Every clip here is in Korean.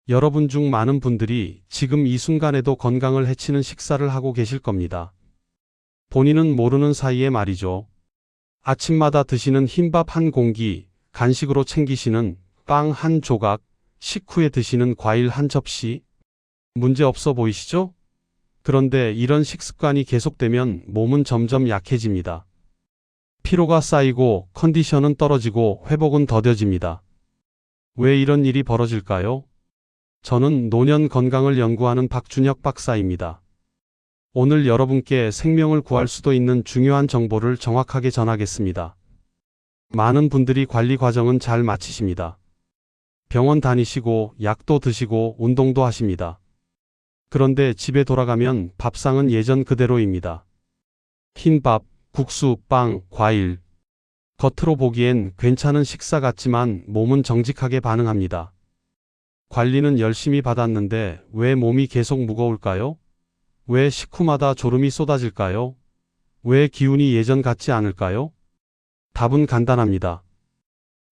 여러분 중 많은 분들이 지금 이 순간에도 건강을 해치는 식사를 하고 계실 겁니다. 본인은 모르는 사이에 말이죠. 아침마다 드시는 흰밥 한 공기, 간식으로 챙기시는 빵 한 조각, 식후에 드시는 과일 한 접시. 문제 없어 보이시죠? 그런데 이런 식습관이 계속되면 몸은 점점 약해집니다. 피로가 쌓이고 컨디션은 떨어지고 회복은 더뎌집니다. 왜 이런 일이 벌어질까요? 저는 노년 건강을 연구하는 박준혁 박사입니다. 오늘 여러분께 생명을 구할 수도 있는 중요한 정보를 정확하게 전하겠습니다. 많은 분들이 관리 과정은 잘 마치십니다. 병원 다니시고 약도 드시고 운동도 하십니다. 그런데 집에 돌아가면 밥상은 예전 그대로입니다. 흰밥, 국수, 빵, 과일. 겉으로 보기엔 괜찮은 식사 같지만 몸은 정직하게 반응합니다. 관리는 열심히 받았는데 왜 몸이 계속 무거울까요? 왜 식후마다 졸음이 쏟아질까요? 왜 기운이 예전 같지 않을까요? 답은 간단합니다.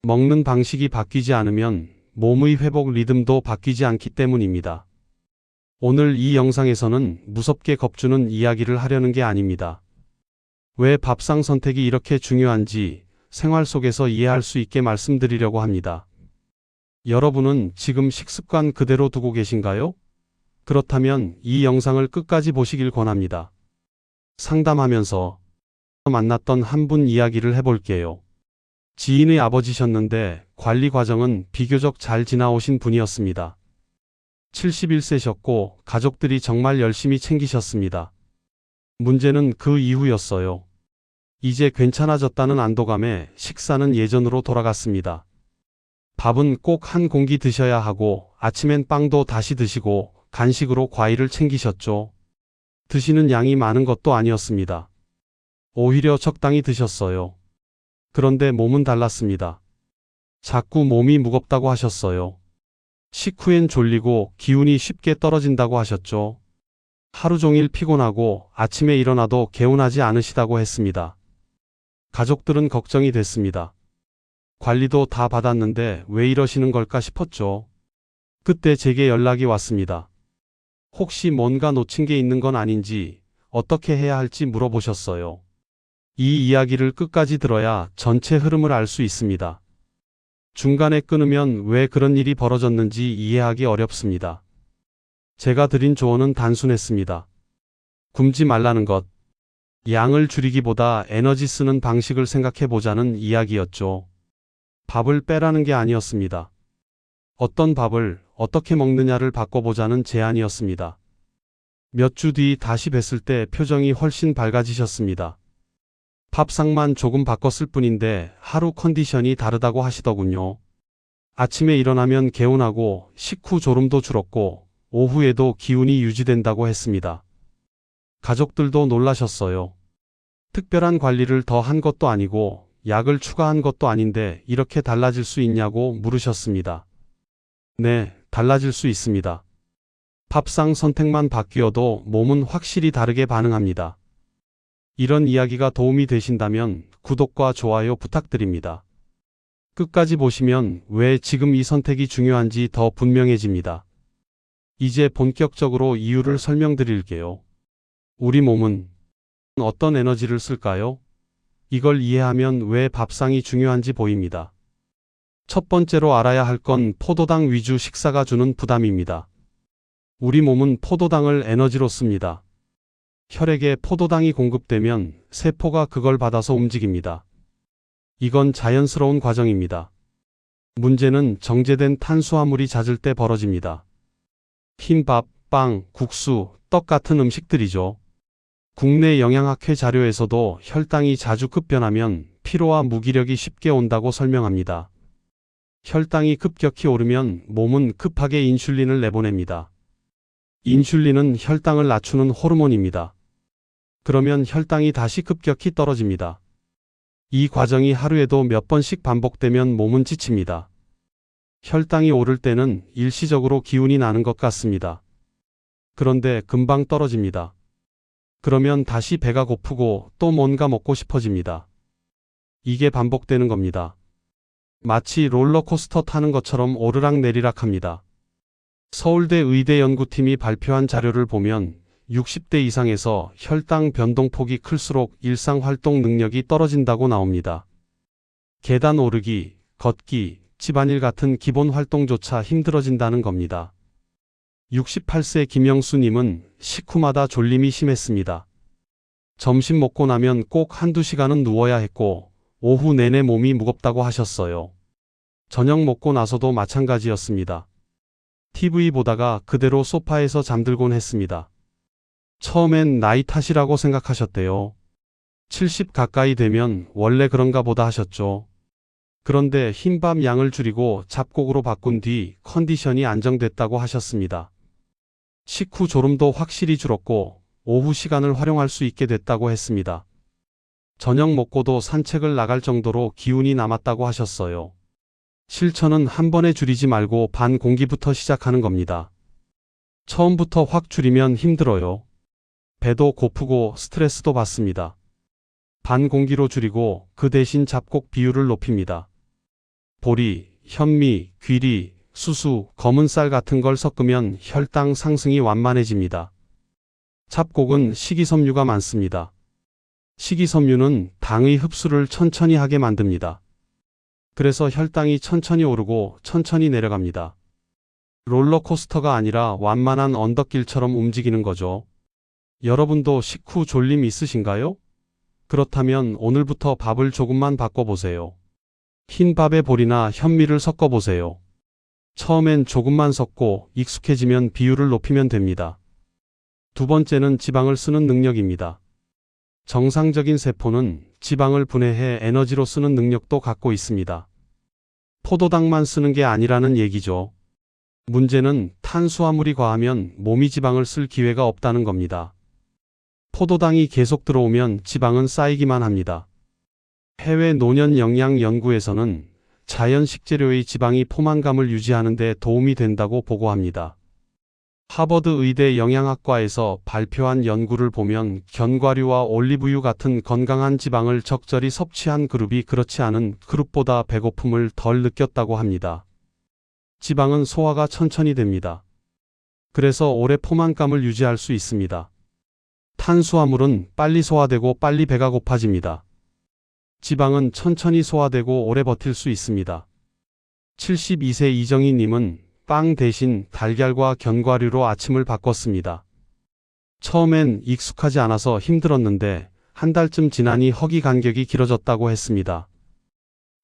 먹는 방식이 바뀌지 않으면 몸의 회복 리듬도 바뀌지 않기 때문입니다. 오늘 이 영상에서는 무섭게 겁주는 이야기를 하려는 게 아닙니다. 왜 밥상 선택이 이렇게 중요한지 생활 속에서 이해할 수 있게 말씀드리려고 합니다. 여러분은 지금 식습관 그대로 두고 계신가요? 그렇다면 이 영상을 끝까지 보시길 권합니다. 상담하면서 만났던 한 분 이야기를 해볼게요. 지인의 아버지셨는데 관리 과정은 비교적 잘 지나오신 분이었습니다. 71세셨고 가족들이 정말 열심히 챙기셨습니다. 문제는 그 이후였어요. 이제 괜찮아졌다는 안도감에 식사는 예전으로 돌아갔습니다. 밥은 꼭 한 공기 드셔야 하고 아침엔 빵도 다시 드시고 간식으로 과일을 챙기셨죠. 드시는 양이 많은 것도 아니었습니다. 오히려 적당히 드셨어요. 그런데 몸은 달랐습니다. 자꾸 몸이 무겁다고 하셨어요. 식후엔 졸리고 기운이 쉽게 떨어진다고 하셨죠. 하루 종일 피곤하고 아침에 일어나도 개운하지 않으시다고 했습니다. 가족들은 걱정이 됐습니다. 관리도 다 받았는데 왜 이러시는 걸까 싶었죠. 그때 제게 연락이 왔습니다. 혹시 뭔가 놓친 게 있는 건 아닌지, 어떻게 해야 할지 물어보셨어요. 이 이야기를 끝까지 들어야 전체 흐름을 알 수 있습니다. 중간에 끊으면 왜 그런 일이 벌어졌는지 이해하기 어렵습니다. 제가 드린 조언은 단순했습니다. 굶지 말라는 것. 양을 줄이기보다 에너지 쓰는 방식을 생각해 보자는 이야기였죠. 밥을 빼라는 게 아니었습니다. 어떤 밥을 어떻게 먹느냐를 바꿔보자는 제안이었습니다. 몇 주 뒤 다시 뵀을 때 표정이 훨씬 밝아지셨습니다. 밥상만 조금 바꿨을 뿐인데 하루 컨디션이 다르다고 하시더군요. 아침에 일어나면 개운하고 식후 졸음도 줄었고 오후에도 기운이 유지된다고 했습니다. 가족들도 놀라셨어요. 특별한 관리를 더 한 것도 아니고 약을 추가한 것도 아닌데 이렇게 달라질 수 있냐고 물으셨습니다. 네, 달라질 수 있습니다. 밥상 선택만 바뀌어도 몸은 확실히 다르게 반응합니다. 이런 이야기가 도움이 되신다면 구독과 좋아요 부탁드립니다. 끝까지 보시면 왜 지금 이 선택이 중요한지 더 분명해집니다. 이제 본격적으로 이유를 설명드릴게요. 우리 몸은 어떤 에너지를 쓸까요? 이걸 이해하면 왜 밥상이 중요한지 보입니다. 첫 번째로 알아야 할 건 포도당 위주 식사가 주는 부담입니다. 우리 몸은 포도당을 에너지로 씁니다. 혈액에 포도당이 공급되면 세포가 그걸 받아서 움직입니다. 이건 자연스러운 과정입니다. 문제는 정제된 탄수화물이 잦을 때 벌어집니다. 흰밥, 빵, 국수, 떡 같은 음식들이죠. 국내 영양학회 자료에서도 혈당이 자주 급변하면 피로와 무기력이 쉽게 온다고 설명합니다. 혈당이 급격히 오르면 몸은 급하게 인슐린을 내보냅니다. 인슐린은 혈당을 낮추는 호르몬입니다. 그러면 혈당이 다시 급격히 떨어집니다. 이 과정이 하루에도 몇 번씩 반복되면 몸은 지칩니다. 혈당이 오를 때는 일시적으로 기운이 나는 것 같습니다. 그런데 금방 떨어집니다. 그러면 다시 배가 고프고 또 뭔가 먹고 싶어집니다. 이게 반복되는 겁니다. 마치 롤러코스터 타는 것처럼 오르락내리락 합니다. 서울대 의대 연구팀이 발표한 자료를 보면 60대 이상에서 혈당 변동폭이 클수록 일상활동 능력이 떨어진다고 나옵니다. 계단 오르기, 걷기, 집안일 같은 기본 활동조차 힘들어진다는 겁니다. 68세 김영수님은 식후마다 졸림이 심했습니다. 점심 먹고 나면 꼭 한두 시간은 누워야 했고 오후 내내 몸이 무겁다고 하셨어요. 저녁 먹고 나서도 마찬가지였습니다. TV 보다가 그대로 소파에서 잠들곤 했습니다. 처음엔 나이 탓이라고 생각하셨대요. 70 가까이 되면 원래 그런가 보다 하셨죠. 그런데 흰밥 양을 줄이고 잡곡으로 바꾼 뒤 컨디션이 안정됐다고 하셨습니다. 식후 졸음도 확실히 줄었고 오후 시간을 활용할 수 있게 됐다고 했습니다. 저녁 먹고도 산책을 나갈 정도로 기운이 남았다고 하셨어요. 실천은 한 번에 줄이지 말고 반 공기부터 시작하는 겁니다. 처음부터 확 줄이면 힘들어요. 배도 고프고 스트레스도 받습니다. 반 공기로 줄이고 그 대신 잡곡 비율을 높입니다. 보리, 현미, 귀리, 수수, 검은 쌀 같은 걸 섞으면 혈당 상승이 완만해집니다. 잡곡은 식이섬유가 많습니다. 식이섬유는 당의 흡수를 천천히 하게 만듭니다. 그래서 혈당이 천천히 오르고 천천히 내려갑니다. 롤러코스터가 아니라 완만한 언덕길처럼 움직이는 거죠. 여러분도 식후 졸림 있으신가요? 그렇다면 오늘부터 밥을 조금만 바꿔보세요. 흰 밥에 보리나 현미를 섞어보세요. 처음엔 조금만 섞고 익숙해지면 비율을 높이면 됩니다. 두 번째는 지방을 쓰는 능력입니다. 정상적인 세포는 지방을 분해해 에너지로 쓰는 능력도 갖고 있습니다. 포도당만 쓰는 게 아니라는 얘기죠. 문제는 탄수화물이 과하면 몸이 지방을 쓸 기회가 없다는 겁니다. 포도당이 계속 들어오면 지방은 쌓이기만 합니다. 해외 노년 영양 연구에서는 자연 식재료의 지방이 포만감을 유지하는 데 도움이 된다고 보고합니다. 하버드 의대 영양학과에서 발표한 연구를 보면 견과류와 올리브유 같은 건강한 지방을 적절히 섭취한 그룹이 그렇지 않은 그룹보다 배고픔을 덜 느꼈다고 합니다. 지방은 소화가 천천히 됩니다. 그래서 오래 포만감을 유지할 수 있습니다. 탄수화물은 빨리 소화되고 빨리 배가 고파집니다. 지방은 천천히 소화되고 오래 버틸 수 있습니다. 72세 이정희님은 빵 대신 달걀과 견과류로 아침을 바꿨습니다. 처음엔 익숙하지 않아서 힘들었는데 한 달쯤 지나니 허기 간격이 길어졌다고 했습니다.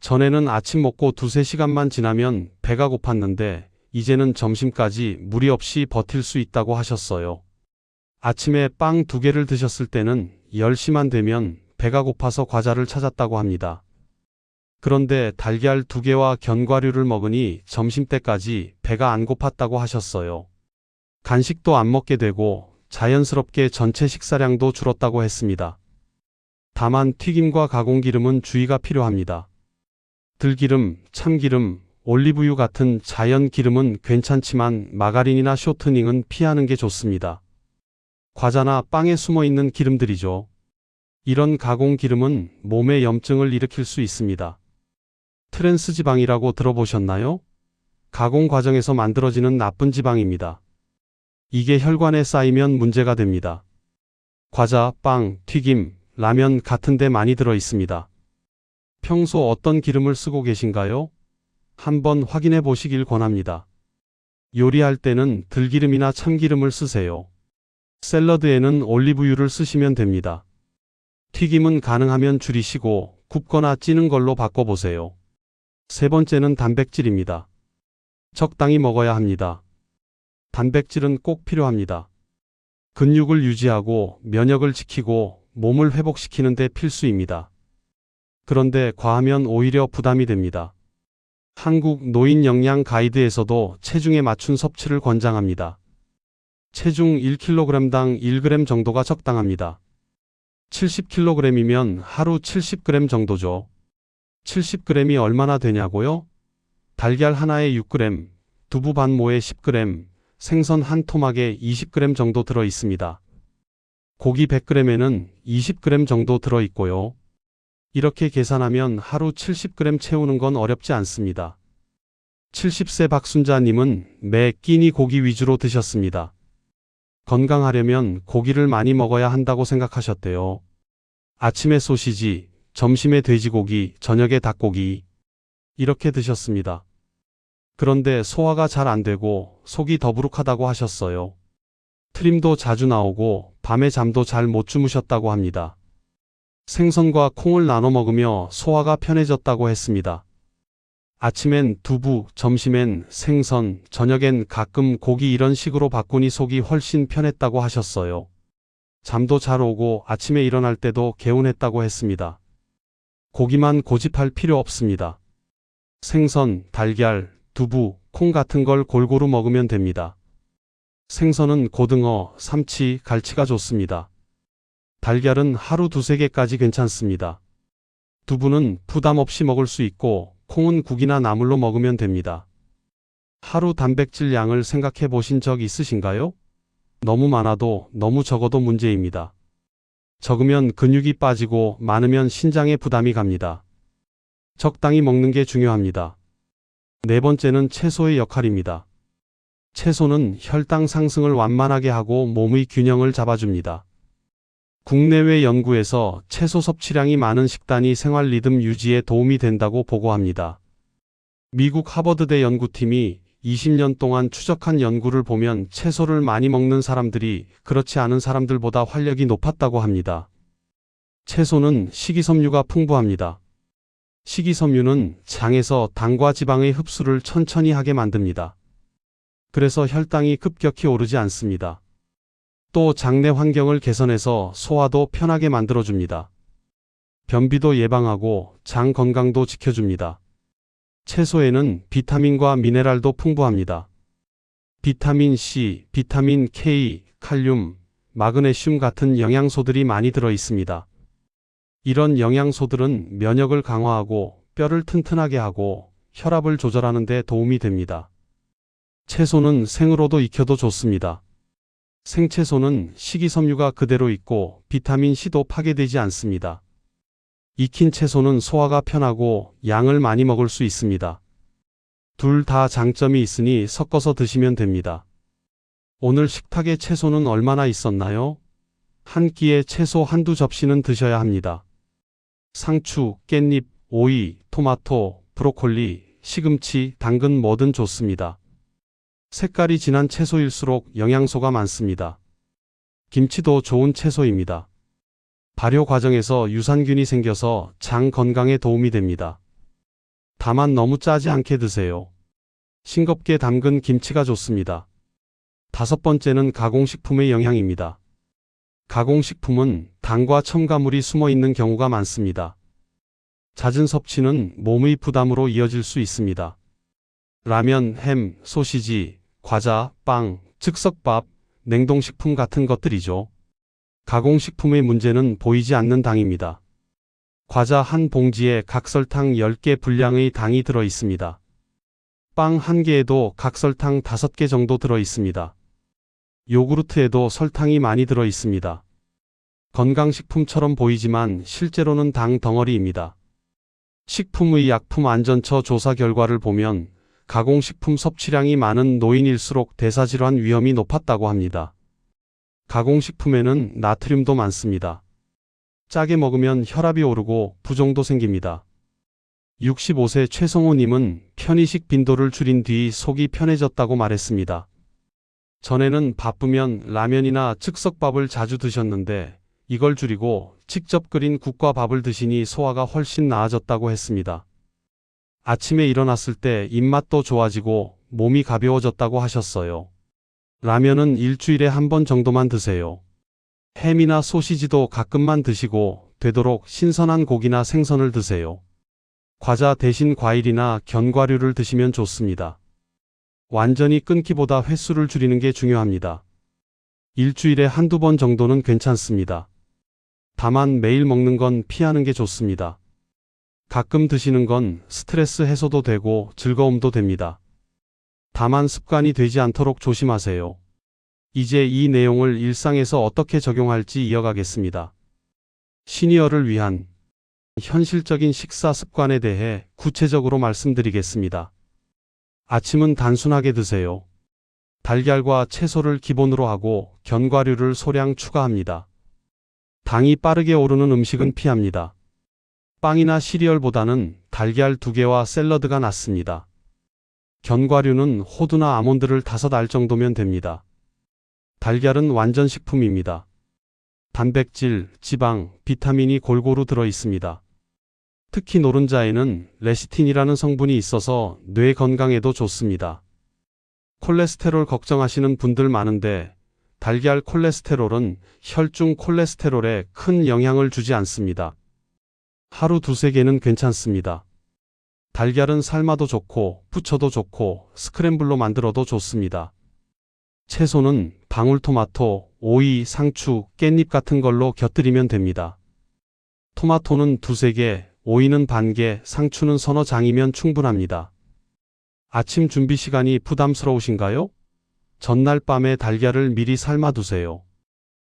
전에는 아침 먹고 2~3시간만 지나면 배가 고팠는데 이제는 점심까지 무리 없이 버틸 수 있다고 하셨어요. 아침에 빵 2개를 드셨을 때는 10시만 되면 배가 고파서 과자를 찾았다고 합니다. 그런데 달걀 2개와 견과류를 먹으니 점심때까지 배가 안 고팠다고 하셨어요. 간식도 안 먹게 되고 자연스럽게 전체 식사량도 줄었다고 했습니다. 다만 튀김과 가공기름은 주의가 필요합니다. 들기름, 참기름, 올리브유 같은 자연 기름은 괜찮지만 마가린이나 쇼트닝은 피하는 게 좋습니다. 과자나 빵에 숨어있는 기름들이죠. 이런 가공기름은 몸에 염증을 일으킬 수 있습니다. 트랜스지방이라고 들어보셨나요? 가공 과정에서 만들어지는 나쁜 지방입니다. 이게 혈관에 쌓이면 문제가 됩니다. 과자, 빵, 튀김, 라면 같은 데 많이 들어 있습니다. 평소 어떤 기름을 쓰고 계신가요? 한번 확인해 보시길 권합니다. 요리할 때는 들기름이나 참기름을 쓰세요. 샐러드에는 올리브유를 쓰시면 됩니다. 튀김은 가능하면 줄이시고 굽거나 찌는 걸로 바꿔보세요. 세 번째는 단백질입니다. 적당히 먹어야 합니다. 단백질은 꼭 필요합니다. 근육을 유지하고 면역을 지키고 몸을 회복시키는 데 필수입니다. 그런데 과하면 오히려 부담이 됩니다. 한국 노인 영양 가이드에서도 체중에 맞춘 섭취를 권장합니다. 체중 1kg당 1g 정도가 적당합니다. 70kg이면 하루 70g 정도죠. 70g이 얼마나 되냐고요? 달걀 하나에 6g, 두부 반 모에 10g, 생선 한 토막에 20g 정도 들어 있습니다. 고기 100g에는 20g 정도 들어 있고요. 이렇게 계산하면 하루 70g 채우는 건 어렵지 않습니다. 70세 박순자님은 매 끼니 고기 위주로 드셨습니다. 건강하려면 고기를 많이 먹어야 한다고 생각하셨대요. 아침에 소시지, 점심에 돼지고기, 저녁에 닭고기 이렇게 드셨습니다. 그런데 소화가 잘 안 되고 속이 더부룩하다고 하셨어요. 트림도 자주 나오고 밤에 잠도 잘 못 주무셨다고 합니다. 생선과 콩을 나눠 먹으며 소화가 편해졌다고 했습니다. 아침엔 두부, 점심엔 생선, 저녁엔 가끔 고기 이런 식으로 바꾸니 속이 훨씬 편했다고 하셨어요. 잠도 잘 오고 아침에 일어날 때도 개운했다고 했습니다. 고기만 고집할 필요 없습니다. 생선, 달걀, 두부, 콩 같은 걸 골고루 먹으면 됩니다. 생선은 고등어, 삼치, 갈치가 좋습니다. 달걀은 하루 두세 개까지 괜찮습니다. 두부는 부담 없이 먹을 수 있고 콩은 국이나 나물로 먹으면 됩니다. 하루 단백질 양을 생각해 보신 적 있으신가요? 너무 많아도 너무 적어도 문제입니다. 적으면 근육이 빠지고 많으면 신장에 부담이 갑니다. 적당히 먹는 게 중요합니다. 네 번째는 채소의 역할입니다. 채소는 혈당 상승을 완만하게 하고 몸의 균형을 잡아줍니다. 국내외 연구에서 채소 섭취량이 많은 식단이 생활 리듬 유지에 도움이 된다고 보고합니다. 미국 하버드대 연구팀이 20년 동안 추적한 연구를 보면 채소를 많이 먹는 사람들이 그렇지 않은 사람들보다 활력이 높았다고 합니다. 채소는 식이섬유가 풍부합니다. 식이섬유는 장에서 당과 지방의 흡수를 천천히 하게 만듭니다. 그래서 혈당이 급격히 오르지 않습니다. 또 장내 환경을 개선해서 소화도 편하게 만들어줍니다. 변비도 예방하고 장 건강도 지켜줍니다. 채소에는 비타민과 미네랄도 풍부합니다. 비타민 C, 비타민 K, 칼륨, 마그네슘 같은 영양소들이 많이 들어 있습니다. 이런 영양소들은 면역을 강화하고 뼈를 튼튼하게 하고 혈압을 조절하는 데 도움이 됩니다. 채소는 생으로도 익혀도 좋습니다. 생채소는 식이섬유가 그대로 있고 비타민C도 파괴되지 않습니다. 익힌 채소는 소화가 편하고 양을 많이 먹을 수 있습니다. 둘 다 장점이 있으니 섞어서 드시면 됩니다. 오늘 식탁에 채소는 얼마나 있었나요? 한 끼에 채소 한두 접시는 드셔야 합니다. 상추, 깻잎, 오이, 토마토, 브로콜리, 시금치, 당근 뭐든 좋습니다. 색깔이 진한 채소일수록 영양소가 많습니다. 김치도 좋은 채소입니다. 발효 과정에서 유산균이 생겨서 장 건강에 도움이 됩니다. 다만 너무 짜지 않게 드세요. 싱겁게 담근 김치가 좋습니다. 다섯 번째는 가공식품의 영향입니다. 가공식품은 당과 첨가물이 숨어 있는 경우가 많습니다. 잦은 섭취는 몸의 부담으로 이어질 수 있습니다. 라면, 햄, 소시지, 과자, 빵, 즉석밥, 냉동식품 같은 것들이죠. 가공식품의 문제는 보이지 않는 당입니다. 과자 한 봉지에 각설탕 10개 분량의 당이 들어 있습니다. 빵 한 개에도 각설탕 5개 정도 들어 있습니다. 요구르트에도 설탕이 많이 들어 있습니다. 건강식품처럼 보이지만 실제로는 당 덩어리입니다. 식품의약품안전처 조사 결과를 보면 가공식품 섭취량이 많은 노인일수록 대사질환 위험이 높았다고 합니다. 가공식품에는 나트륨도 많습니다. 짜게 먹으면 혈압이 오르고 부종도 생깁니다. 65세 최성호님은 편의식 빈도를 줄인 뒤 속이 편해졌다고 말했습니다. 전에는 바쁘면 라면이나 즉석밥을 자주 드셨는데 이걸 줄이고 직접 끓인 국과 밥을 드시니 소화가 훨씬 나아졌다고 했습니다. 아침에 일어났을 때 입맛도 좋아지고 몸이 가벼워졌다고 하셨어요. 라면은 일주일에 한 번 정도만 드세요. 햄이나 소시지도 가끔만 드시고 되도록 신선한 고기나 생선을 드세요. 과자 대신 과일이나 견과류를 드시면 좋습니다. 완전히 끊기보다 횟수를 줄이는 게 중요합니다. 일주일에 한두 번 정도는 괜찮습니다. 다만 매일 먹는 건 피하는 게 좋습니다. 가끔 드시는 건 스트레스 해소도 되고 즐거움도 됩니다. 다만 습관이 되지 않도록 조심하세요. 이제 이 내용을 일상에서 어떻게 적용할지 이어가겠습니다. 시니어를 위한 현실적인 식사 습관에 대해 구체적으로 말씀드리겠습니다. 아침은 단순하게 드세요. 달걀과 채소를 기본으로 하고 견과류를 소량 추가합니다. 당이 빠르게 오르는 음식은 피합니다. 빵이나 시리얼보다는 달걀 2개와 샐러드가 낫습니다. 견과류는 호두나 아몬드를 5알 정도면 됩니다. 달걀은 완전 식품입니다. 단백질, 지방, 비타민이 골고루 들어 있습니다. 특히 노른자에는 레시틴이라는 성분이 있어서 뇌 건강에도 좋습니다. 콜레스테롤 걱정하시는 분들 많은데 달걀 콜레스테롤은 혈중 콜레스테롤에 큰 영향을 주지 않습니다. 하루 2~3개는 괜찮습니다. 달걀은 삶아도 좋고 부쳐도 좋고 스크램블로 만들어도 좋습니다. 채소는 방울토마토, 오이, 상추, 깻잎 같은 걸로 곁들이면 됩니다. 토마토는 2~3개, 오이는 반 개, 상추는 서너 장이면 충분합니다. 아침 준비 시간이 부담스러우신가요? 전날 밤에 달걀을 미리 삶아두세요.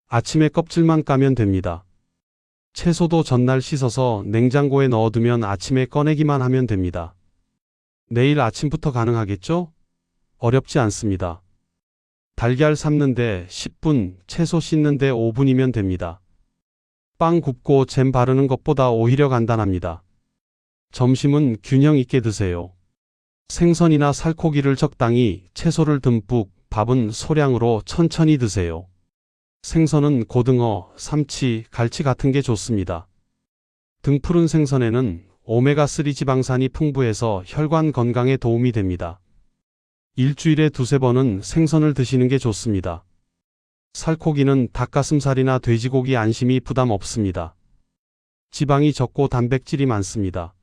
아침에 껍질만 까면 됩니다. 채소도 전날 씻어서 냉장고에 넣어두면 아침에 꺼내기만 하면 됩니다. 내일 아침부터 가능하겠죠? 어렵지 않습니다. 달걀 삶는데 10분, 채소 씻는데 5분이면 됩니다. 빵 굽고 잼 바르는 것보다 오히려 간단합니다. 점심은 균형 있게 드세요. 생선이나 살코기를 적당히, 채소를 듬뿍, 밥은 소량으로 천천히 드세요. 생선은 고등어, 삼치, 갈치 같은 게 좋습니다. 등푸른 생선에는 오메가3 지방산이 풍부해서 혈관 건강에 도움이 됩니다. 일주일에 2~3번은 생선을 드시는 게 좋습니다. 살코기는 닭가슴살이나 돼지고기 안심이 부담 없습니다. 지방이 적고 단백질이 많습니다.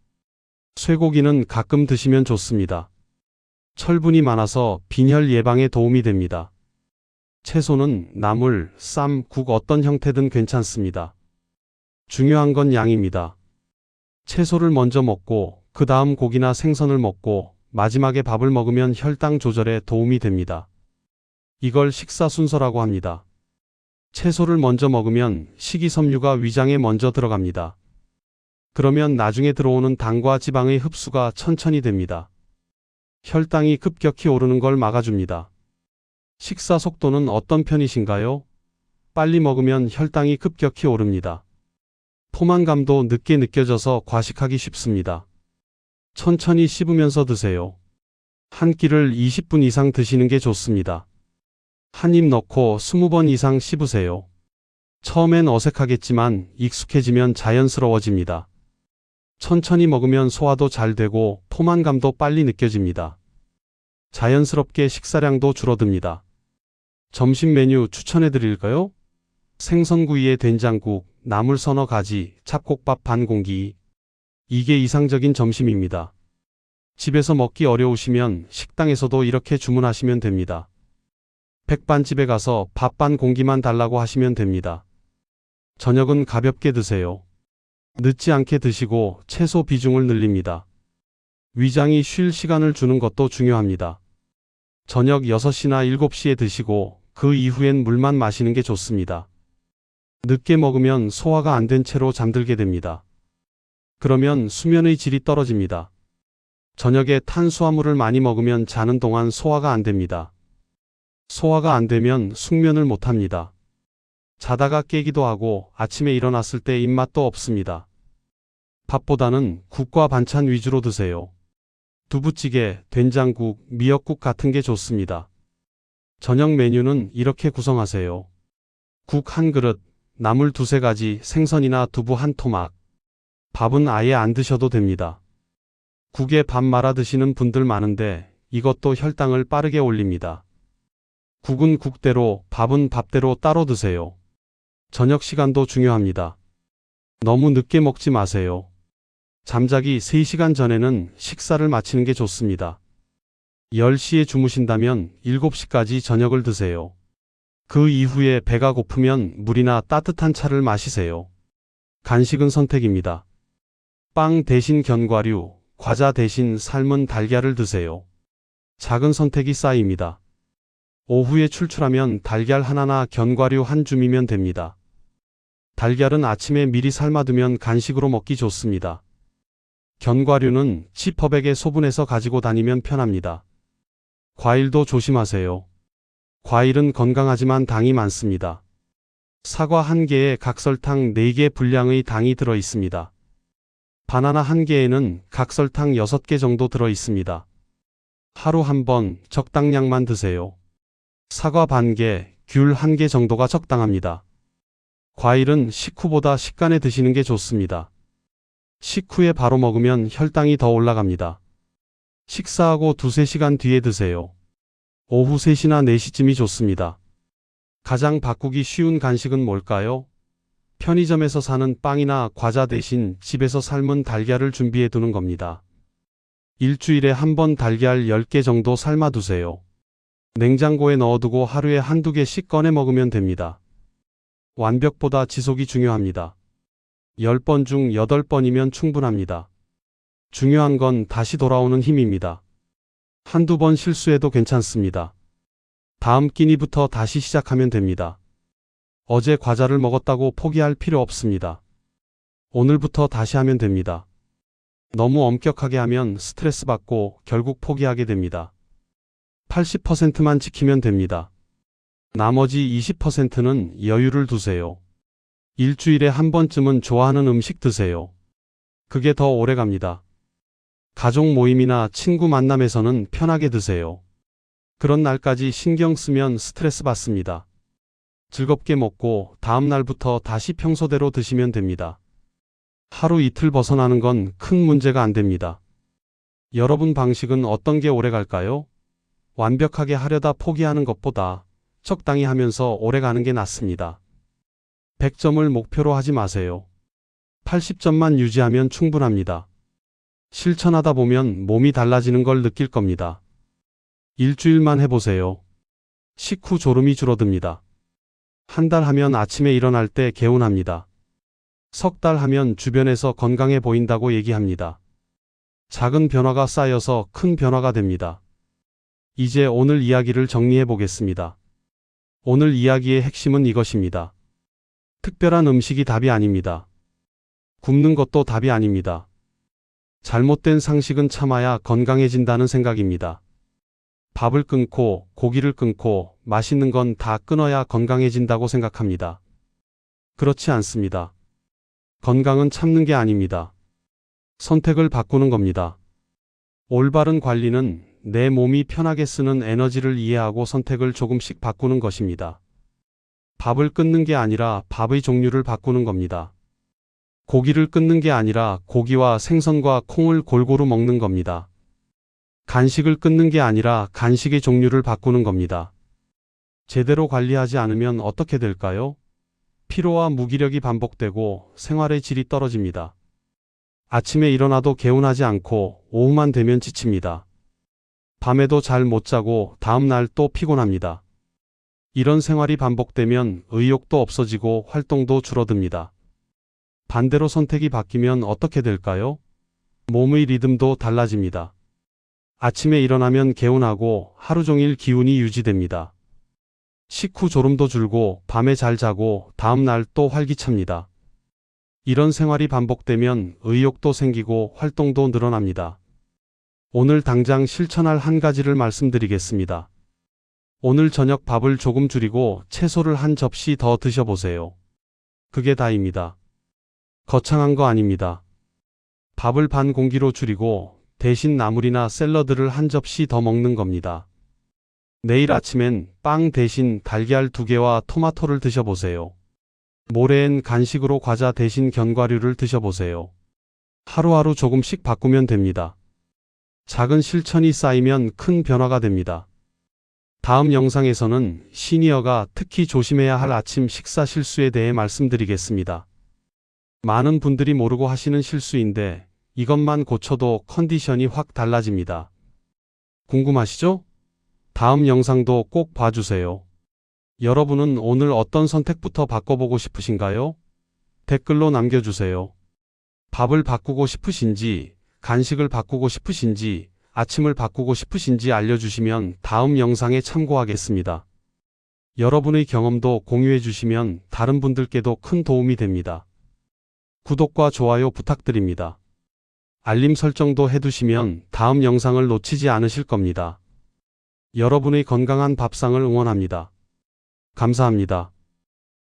쇠고기는 가끔 드시면 좋습니다. 철분이 많아서 빈혈 예방에 도움이 됩니다. 채소는 나물, 쌈, 국 어떤 형태든 괜찮습니다. 중요한 건 양입니다. 채소를 먼저 먹고 그 다음 고기나 생선을 먹고 마지막에 밥을 먹으면 혈당 조절에 도움이 됩니다. 이걸 식사 순서라고 합니다. 채소를 먼저 먹으면 식이섬유가 위장에 먼저 들어갑니다. 그러면 나중에 들어오는 당과 지방의 흡수가 천천히 됩니다. 혈당이 급격히 오르는 걸 막아줍니다. 식사 속도는 어떤 편이신가요? 빨리 먹으면 혈당이 급격히 오릅니다. 포만감도 늦게 느껴져서 과식하기 쉽습니다. 천천히 씹으면서 드세요. 한 끼를 20분 이상 드시는 게 좋습니다. 한 입 넣고 20번 이상 씹으세요. 처음엔 어색하겠지만 익숙해지면 자연스러워집니다. 천천히 먹으면 소화도 잘 되고 포만감도 빨리 느껴집니다. 자연스럽게 식사량도 줄어듭니다. 점심 메뉴 추천해 드릴까요? 생선구이에 된장국, 나물 서너 가지, 잡곡밥 반 공기. 이게 이상적인 점심입니다. 집에서 먹기 어려우시면 식당에서도 이렇게 주문하시면 됩니다. 백반집에 가서 밥 반 공기만 달라고 하시면 됩니다. 저녁은 가볍게 드세요. 늦지 않게 드시고 채소 비중을 늘립니다. 위장이 쉴 시간을 주는 것도 중요합니다. 저녁 6시나 7시에 드시고 그 이후엔 물만 마시는 게 좋습니다. 늦게 먹으면 소화가 안 된 채로 잠들게 됩니다. 그러면 수면의 질이 떨어집니다. 저녁에 탄수화물을 많이 먹으면 자는 동안 소화가 안 됩니다. 소화가 안 되면 숙면을 못 합니다. 자다가 깨기도 하고 아침에 일어났을 때 입맛도 없습니다. 밥보다는 국과 반찬 위주로 드세요. 두부찌개, 된장국, 미역국 같은 게 좋습니다. 저녁 메뉴는 이렇게 구성하세요. 국 1그릇, 나물 2~3가지, 생선이나 두부 1토막. 밥은 아예 안 드셔도 됩니다. 국에 밥 말아 드시는 분들 많은데 이것도 혈당을 빠르게 올립니다. 국은 국대로, 밥은 밥대로 따로 드세요. 저녁 시간도 중요합니다. 너무 늦게 먹지 마세요. 잠자기 3시간 전에는 식사를 마치는 게 좋습니다. 10시에 주무신다면 7시까지 저녁을 드세요. 그 이후에 배가 고프면 물이나 따뜻한 차를 마시세요. 간식은 선택입니다. 빵 대신 견과류, 과자 대신 삶은 달걀을 드세요. 작은 선택이 쌓입니다. 오후에 출출하면 달걀 하나나 견과류 한 줌이면 됩니다. 달걀은 아침에 미리 삶아두면 간식으로 먹기 좋습니다. 견과류는 지퍼백에 소분해서 가지고 다니면 편합니다. 과일도 조심하세요. 과일은 건강하지만 당이 많습니다. 사과 1개에 각설탕 4개 분량의 당이 들어 있습니다. 바나나 1개에는 각설탕 6개 정도 들어 있습니다. 하루 한 번 적당량만 드세요. 사과 반 개, 귤 1개 정도가 적당합니다. 과일은 식후보다 식간에 드시는 게 좋습니다. 식후에 바로 먹으면 혈당이 더 올라갑니다. 식사하고 2~3시간 뒤에 드세요. 오후 3시나 4시쯤이 좋습니다. 가장 바꾸기 쉬운 간식은 뭘까요? 편의점에서 사는 빵이나 과자 대신 집에서 삶은 달걀을 준비해 두는 겁니다. 일주일에 한 번 달걀 10개 정도 삶아 두세요. 냉장고에 넣어두고 하루에 1~2개씩 꺼내 먹으면 됩니다. 완벽보다 지속이 중요합니다. 10번 중 8번이면 충분합니다. 중요한 건 다시 돌아오는 힘입니다. 1~2번 실수해도 괜찮습니다. 다음 끼니부터 다시 시작하면 됩니다. 어제 과자를 먹었다고 포기할 필요 없습니다. 오늘부터 다시 하면 됩니다. 너무 엄격하게 하면 스트레스 받고 결국 포기하게 됩니다. 80%만 지키면 됩니다. 나머지 20%는 여유를 두세요. 일주일에 한 번쯤은 좋아하는 음식 드세요. 그게 더 오래 갑니다. 가족 모임이나 친구 만남에서는 편하게 드세요. 그런 날까지 신경 쓰면 스트레스 받습니다. 즐겁게 먹고 다음 날부터 다시 평소대로 드시면 됩니다. 하루 이틀 벗어나는 건 큰 문제가 안 됩니다. 여러분 방식은 어떤 게 오래 갈까요? 완벽하게 하려다 포기하는 것보다 적당히 하면서 오래 가는 게 낫습니다. 100점을 목표로 하지 마세요. 80점만 유지하면 충분합니다. 실천하다 보면 몸이 달라지는 걸 느낄 겁니다. 일주일만 해보세요. 식후 졸음이 줄어듭니다. 1달 하면 아침에 일어날 때 개운합니다. 3달 하면 주변에서 건강해 보인다고 얘기합니다. 작은 변화가 쌓여서 큰 변화가 됩니다. 이제 오늘 이야기를 정리해 보겠습니다. 오늘 이야기의 핵심은 이것입니다. 특별한 음식이 답이 아닙니다. 굶는 것도 답이 아닙니다. 잘못된 상식은 참아야 건강해진다는 생각입니다. 밥을 끊고 고기를 끊고 맛있는 건 다 끊어야 건강해진다고 생각합니다. 그렇지 않습니다. 건강은 참는 게 아닙니다. 선택을 바꾸는 겁니다. 올바른 관리는 내 몸이 편하게 쓰는 에너지를 이해하고 선택을 조금씩 바꾸는 것입니다. 밥을 끊는 게 아니라 밥의 종류를 바꾸는 겁니다. 고기를 끊는 게 아니라 고기와 생선과 콩을 골고루 먹는 겁니다. 간식을 끊는 게 아니라 간식의 종류를 바꾸는 겁니다. 제대로 관리하지 않으면 어떻게 될까요? 피로와 무기력이 반복되고 생활의 질이 떨어집니다. 아침에 일어나도 개운하지 않고 오후만 되면 지칩니다. 밤에도 잘 못 자고 다음 날 또 피곤합니다. 이런 생활이 반복되면 의욕도 없어지고 활동도 줄어듭니다. 반대로 선택이 바뀌면 어떻게 될까요? 몸의 리듬도 달라집니다. 아침에 일어나면 개운하고 하루 종일 기운이 유지됩니다. 식후 졸음도 줄고 밤에 잘 자고 다음 날 또 활기찹니다. 이런 생활이 반복되면 의욕도 생기고 활동도 늘어납니다. 오늘 당장 실천할 한 가지를 말씀드리겠습니다. 오늘 저녁 밥을 조금 줄이고 채소를 한 접시 더 드셔보세요. 그게 다입니다. 거창한 거 아닙니다. 밥을 반 공기로 줄이고 대신 나물이나 샐러드를 한 접시 더 먹는 겁니다. 내일 아침엔 빵 대신 달걀 2개와 토마토를 드셔보세요. 모레엔 간식으로 과자 대신 견과류를 드셔보세요. 하루하루 조금씩 바꾸면 됩니다. 작은 실천이 쌓이면 큰 변화가 됩니다. 다음 영상에서는 시니어가 특히 조심해야 할 아침 식사 실수에 대해 말씀드리겠습니다. 많은 분들이 모르고 하시는 실수인데 이것만 고쳐도 컨디션이 확 달라집니다. 궁금하시죠? 다음 영상도 꼭 봐주세요. 여러분은 오늘 어떤 선택부터 바꿔보고 싶으신가요? 댓글로 남겨주세요. 밥을 바꾸고 싶으신지, 간식을 바꾸고 싶으신지, 아침을 바꾸고 싶으신지 알려주시면 다음 영상에 참고하겠습니다. 여러분의 경험도 공유해 주시면 다른 분들께도 큰 도움이 됩니다. 구독과 좋아요 부탁드립니다. 알림 설정도 해두시면 다음 영상을 놓치지 않으실 겁니다. 여러분의 건강한 밥상을 응원합니다. 감사합니다.